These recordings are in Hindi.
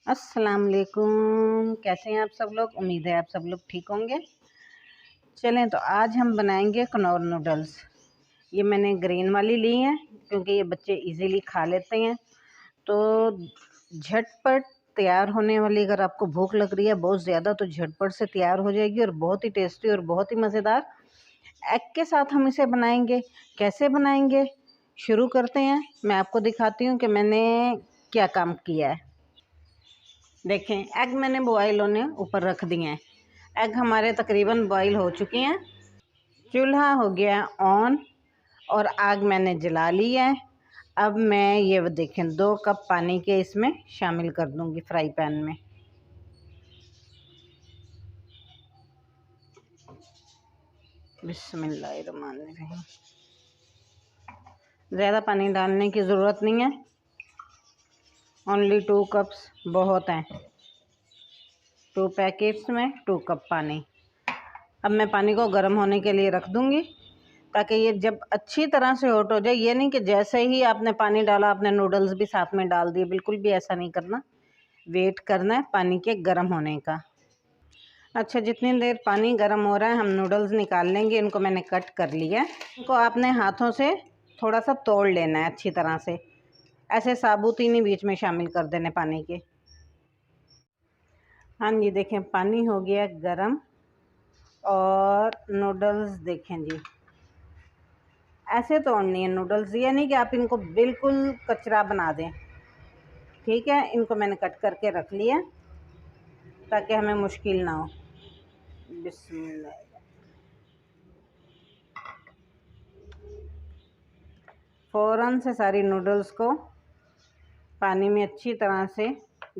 अस्सलाम वालेकुम। कैसे हैं आप सब लोग? उम्मीद है आप सब लोग ठीक होंगे। चलें तो आज हम बनाएंगे कनौर नूडल्स। ये मैंने ग्रीन वाली ली हैं क्योंकि ये बच्चे इजीली खा लेते हैं। तो झटपट तैयार होने वाली, अगर आपको भूख लग रही है बहुत ज़्यादा तो झटपट से तैयार हो जाएगी और बहुत ही टेस्टी और बहुत ही मज़ेदार। एग के साथ हम इसे बनाएंगे। कैसे बनाएंगे शुरू करते हैं। मैं आपको दिखाती हूँ कि मैंने क्या काम किया है। देखें, एग मैंने बॉयल होने ऊपर रख दिए हैं। एग हमारे तकरीबन बॉयल हो चुके हैं। चूल्हा हो गया ऑन और आग मैंने जला ली है। अब मैं ये देखें 2 कप पानी के इसमें शामिल कर दूंगी फ्राई पैन में। बिस्मिल्लाहिर्रहमानिर्रहीम। ज़्यादा पानी डालने की ज़रूरत नहीं है, ओनली 2 कप्स बहुत हैं। 2 पैकेट्स में 2 कप पानी। अब मैं पानी को गर्म होने के लिए रख दूंगी ताकि ये जब अच्छी तरह से हॉट हो जाए। ये नहीं कि जैसे ही आपने पानी डाला आपने नूडल्स भी साथ में डाल दिए, बिल्कुल भी ऐसा नहीं करना। वेट करना है पानी के गर्म होने का। अच्छा, जितनी देर पानी गर्म हो रहा है हम नूडल्स निकाल लेंगे। इनको मैंने कट कर लिया है। इनको आपने हाथों से थोड़ा सा तोड़ लेना है अच्छी तरह से। ऐसे साबुत ही नहीं बीच में शामिल कर देने पानी के। हाँ जी, देखें पानी हो गया गर्म और नूडल्स देखें जी, ऐसे तोड़नी है नूडल्स। ये नहीं कि आप इनको बिल्कुल कचरा बना दें। ठीक है, इनको मैंने कट करके रख लिया ताकि हमें मुश्किल ना हो। बिस्मिल्लाह। फ़ौरन से सारी नूडल्स को पानी में अच्छी तरह से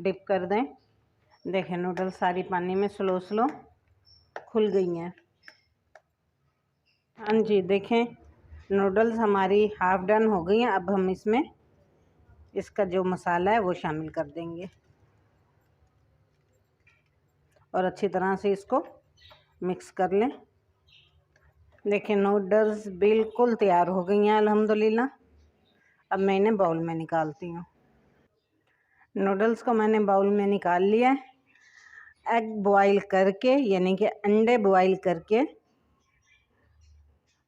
डिप कर दें। देखें नूडल्स सारी पानी में स्लो स्लो खुल गई हैं। हाँ जी, देखें नूडल्स हमारी हाफ डन हो गई हैं। अब हम इसमें इसका जो मसाला है वो शामिल कर देंगे और अच्छी तरह से इसको मिक्स कर लें। देखिए नूडल्स बिल्कुल तैयार हो गई हैं अल्हम्दुलिल्लाह। अब मैं इन्हें बाउल में निकालती हूँ। नूडल्स को मैंने बाउल में निकाल लिया है। एग बॉईल करके यानी कि अंडे बॉईल करके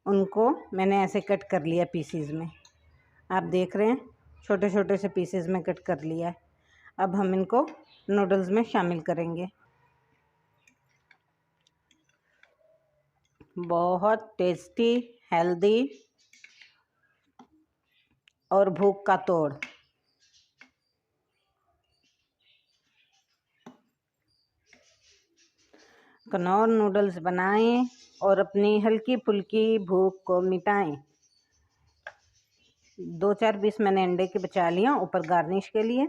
उनको मैंने ऐसे कट कर लिया पीसीज में। आप देख रहे हैं छोटे छोटे से पीसेस में कट कर लिया है। अब हम इनको नूडल्स में शामिल करेंगे। बहुत टेस्टी, हेल्दी और भूख का तोड़। कनौर नूडल्स बनाएं और अपनी हल्की फुल्की भूख को मिटाएं। 2-4 पीस मैंने अंडे के बचा लिया ऊपर गार्निश के लिए।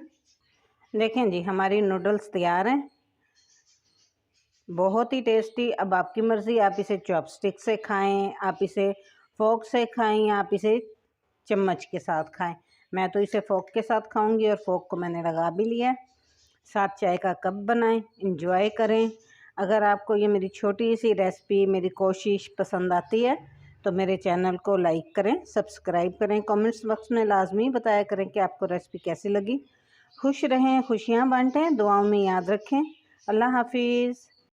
देखें जी हमारी नूडल्स तैयार हैं, बहुत ही टेस्टी। अब आपकी मर्ज़ी, आप इसे चॉपस्टिक से खाएं, आप इसे फोक से खाएं, आप इसे चम्मच के साथ खाएं। मैं तो इसे फोक के साथ खाऊंगी और फोक को मैंने लगा भी लिया है। साथ चाय का कप बनाएं, इंजॉय करें। अगर आपको ये मेरी छोटी सी रेसिपी, मेरी कोशिश पसंद आती है तो मेरे चैनल को लाइक करें, सब्सक्राइब करें। कमेंट्स बॉक्स में लाजमी बताया करें कि आपको रेसिपी कैसी लगी। खुश रहें, खुशियाँ बांटें, दुआओं में याद रखें। अल्लाह हाफिज़।